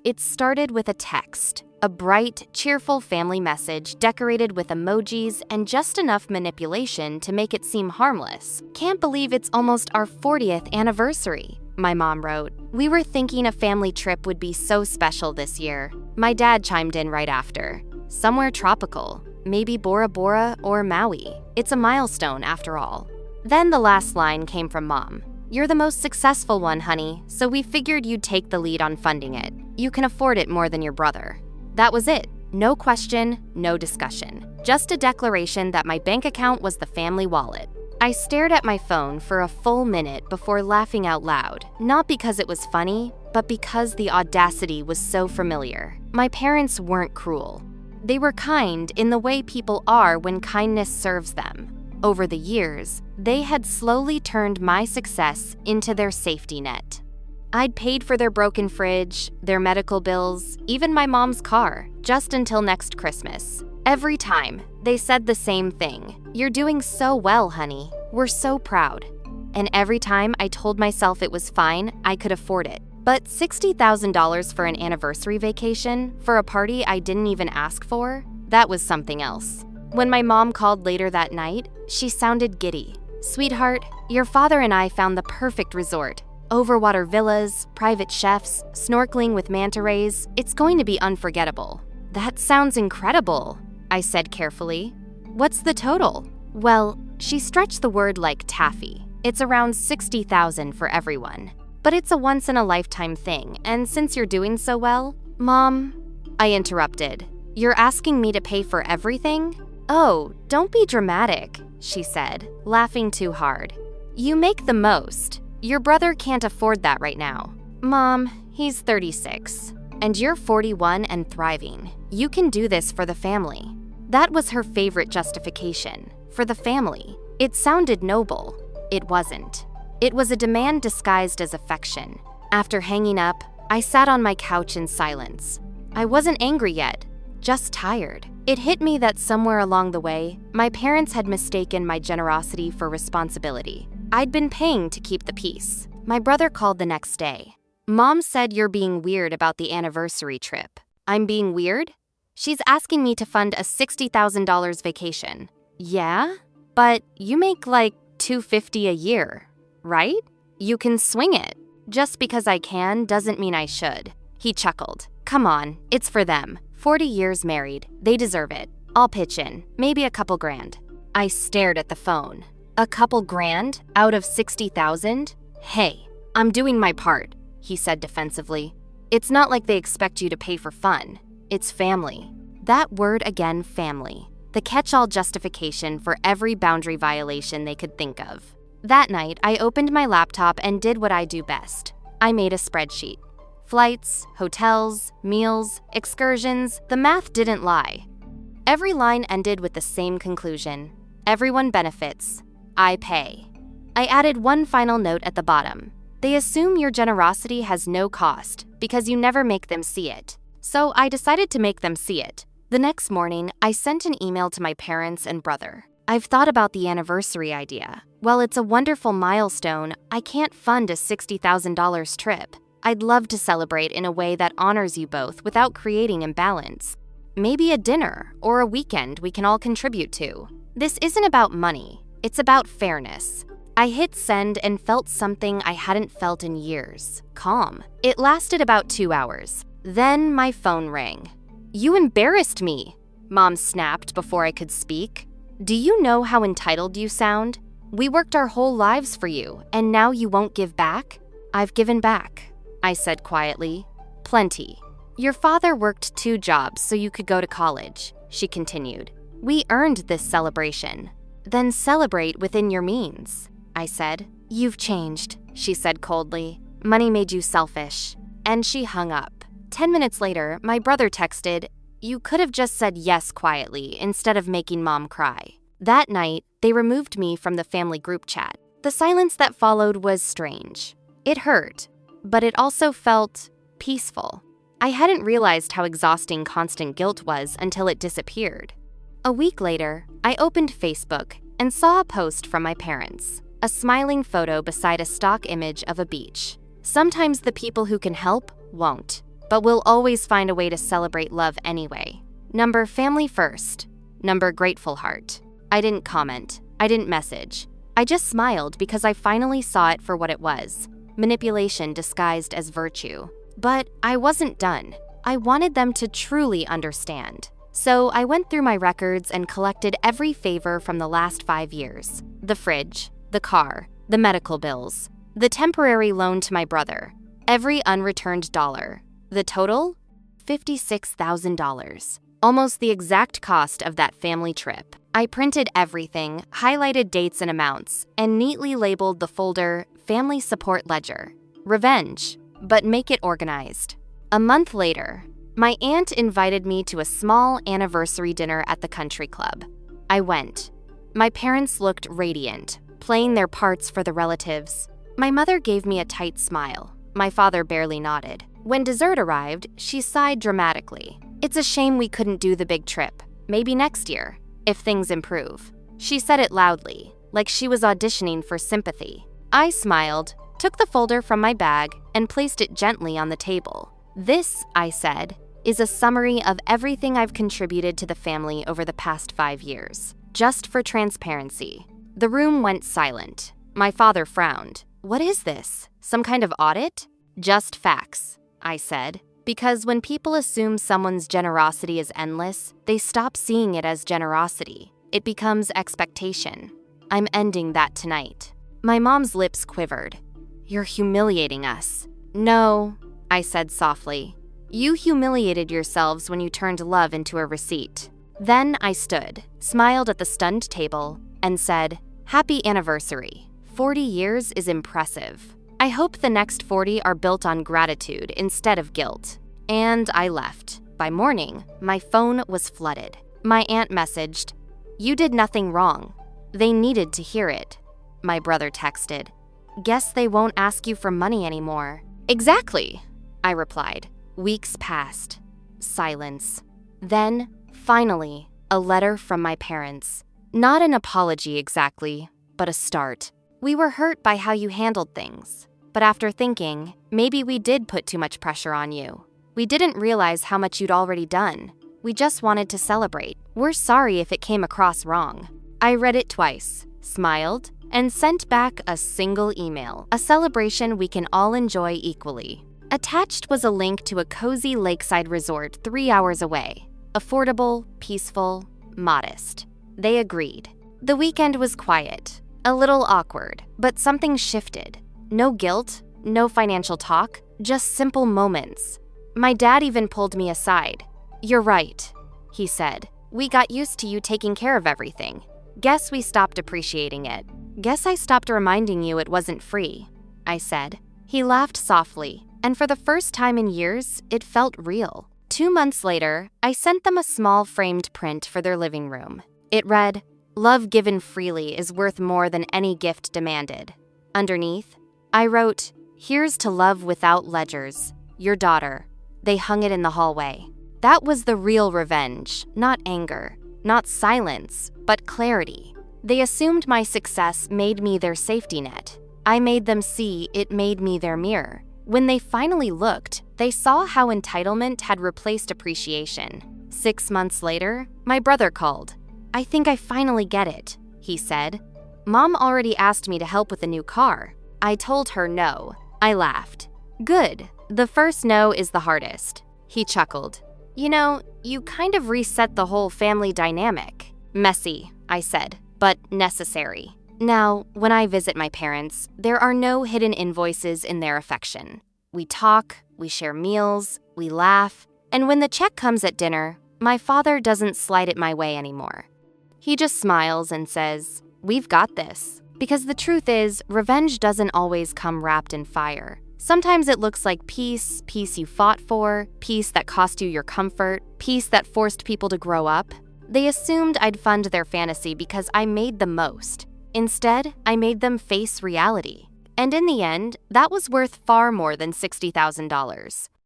It started with a text, a bright, cheerful family message decorated with emojis and just enough manipulation to make it seem harmless. "Can't believe it's almost our 40th anniversary," my mom wrote. "We were thinking a family trip would be so special this year." My dad chimed in right after. "Somewhere tropical, maybe Bora Bora or Maui. It's a milestone after all." Then the last line came from Mom. "You're the most successful one, honey, so we figured you'd take the lead on funding it. You can afford it more than your brother." That was it. No question, no discussion. Just a declaration that my bank account was the family wallet. I stared at my phone for a full minute before laughing out loud, not because it was funny, but because the audacity was so familiar. My parents weren't cruel. They were kind in the way people are when kindness serves them. Over the years, they had slowly turned my success into their safety net. I'd paid for their broken fridge, their medical bills, even my mom's car, just until next Christmas. Every time, they said the same thing. "You're doing so well, honey. We're so proud." And every time I told myself it was fine, I could afford it. But $60,000 for an anniversary vacation, for a party I didn't even ask for, that was something else. When my mom called later that night, she sounded giddy. "Sweetheart, your father and I found the perfect resort. Overwater villas, private chefs, snorkeling with manta rays. It's going to be unforgettable." "That sounds incredible," I said carefully. "What's the total?" "Well," she stretched the word like taffy. "It's around $60,000 for everyone. But it's a once-in-a-lifetime thing, and since you're doing so well..." "Mom," I interrupted, "you're asking me to pay for everything?" "Oh, don't be dramatic," she said, laughing too hard. "You make the most. Your brother can't afford that right now." "Mom, he's 36, and you're 41 and thriving. You can do this for the family." That was her favorite justification, for the family. It sounded noble. It wasn't. It was a demand disguised as affection. After hanging up, I sat on my couch in silence. I wasn't angry yet, just tired. It hit me that somewhere along the way, my parents had mistaken my generosity for responsibility. I'd been paying to keep the peace. My brother called the next day. "Mom said you're being weird about the anniversary trip." "I'm being weird?" "She's asking me to fund a $60,000 vacation." "Yeah? But you make like $250 a year, right? You can swing it." "Just because I can doesn't mean I should." He chuckled. "Come on, it's for them. 40 years married. They deserve it. I'll pitch in, maybe a couple grand." I stared at the phone. A couple grand out of 60,000? "Hey, I'm doing my part," he said defensively. "It's not like they expect you to pay for fun. It's family." That word again, family. The catch-all justification for every boundary violation they could think of. That night, I opened my laptop and did what I do best. I made a spreadsheet. Flights, hotels, meals, excursions, the math didn't lie. Every line ended with the same conclusion. Everyone benefits. I pay. I added one final note at the bottom. They assume your generosity has no cost because you never make them see it. So I decided to make them see it. The next morning, I sent an email to my parents and brother. "I've thought about the anniversary idea. While it's a wonderful milestone, I can't fund a $60,000 trip. I'd love to celebrate in a way that honors you both without creating imbalance. Maybe a dinner or a weekend we can all contribute to. This isn't about money, it's about fairness." I hit send and felt something I hadn't felt in years. Calm. It lasted about 2 hours. Then my phone rang. "You embarrassed me," Mom snapped before I could speak. "Do you know how entitled you sound? We worked our whole lives for you, and now you won't give back?" "I've given back," I said quietly. "Plenty. Your father worked 2 jobs so you could go to college," she continued. "We earned this celebration." "Then celebrate within your means," I said. "You've changed," she said coldly. "Money made you selfish." And she hung up. 10 minutes later, my brother texted, "You could have just said yes quietly instead of making Mom cry." That night, they removed me from the family group chat. The silence that followed was strange. It hurt, but it also felt peaceful. I hadn't realized how exhausting constant guilt was until it disappeared. A week later, I opened Facebook and saw a post from my parents, a smiling photo beside a stock image of a beach. Sometimes the people who can help won't. but we'll always find a way to celebrate love anyway. Number family first. Number grateful heart. I didn't comment. I didn't message. I just smiled because I finally saw it for what it was. Manipulation disguised as virtue. But I wasn't done. I wanted them to truly understand. So I went through my records and collected every favor from the last 5 years. The fridge, the car, the medical bills, the temporary loan to my brother, every unreturned dollar. The total? $56,000. Almost the exact cost of that family trip. I printed everything, highlighted dates and amounts, and neatly labeled the folder Family Support Ledger. Revenge, but make it organized. A month later, my aunt invited me to a small anniversary dinner at the country club. I went. My parents looked radiant, playing their parts for the relatives. My mother gave me a tight smile. My father barely nodded. When dessert arrived, she sighed dramatically. It's a shame we couldn't do the big trip. Maybe next year, if things improve. She said it loudly, like she was auditioning for sympathy. I smiled, took the folder from my bag, and placed it gently on the table. This, I said, is a summary of everything I've contributed to the family over the past 5 years. Just for transparency. The room went silent. My father frowned. What is this? Some kind of audit? Just facts, I said. Because when people assume someone's generosity is endless, they stop seeing it as generosity. It becomes expectation. I'm ending that tonight. My mom's lips quivered. You're humiliating us. No, I said softly. You humiliated yourselves when you turned love into a receipt. Then I stood, smiled at the stunned table, and said, Happy anniversary. 40 years is impressive. I hope the next 40 are built on gratitude instead of guilt. And I left. By morning, my phone was flooded. My aunt messaged, You did nothing wrong. They needed to hear it. My brother texted, Guess they won't ask you for money anymore. Exactly, I replied. Weeks passed. Silence. Then, finally, a letter from my parents. Not an apology exactly, but a start. We were hurt by how you handled things. But after thinking, maybe we did put too much pressure on you. We didn't realize how much you'd already done. We just wanted to celebrate. We're sorry if it came across wrong. I read it twice, smiled, and sent back a single email, a celebration we can all enjoy equally. Attached was a link to a cozy lakeside resort 3 hours away. Affordable, peaceful, modest. They agreed. The weekend was quiet, a little awkward, but something shifted. No guilt, no financial talk, just simple moments. My dad even pulled me aside. You're right, he said. We got used to you taking care of everything. Guess we stopped appreciating it. Guess I stopped reminding you it wasn't free, I said. He laughed softly, and for the first time in years, it felt real. 2 months later, I sent them a small framed print for their living room. It read, Love given freely is worth more than any gift demanded. Underneath, I wrote, Here's to love without ledgers. Your daughter. They hung it in the hallway. That was the real revenge, not anger, not silence, but clarity. They assumed my success made me their safety net. I made them see it made me their mirror. When they finally looked, they saw how entitlement had replaced appreciation. 6 months later, my brother called. I think I finally get it, he said. Mom already asked me to help with a new car. I told her no. I laughed. Good. The first no is the hardest. He chuckled. You know, you kind of reset the whole family dynamic. Messy, I said, but necessary. Now, when I visit my parents, there are no hidden invoices in their affection. We talk, we share meals, we laugh, and when the check comes at dinner, my father doesn't slide it my way anymore. He just smiles and says, We've got this. Because the truth is, revenge doesn't always come wrapped in fire. Sometimes it looks like peace you fought for, peace that cost you your comfort, peace that forced people to grow up. They assumed I'd fund their fantasy because I made the most. Instead, I made them face reality. And in the end, that was worth far more than $60,000.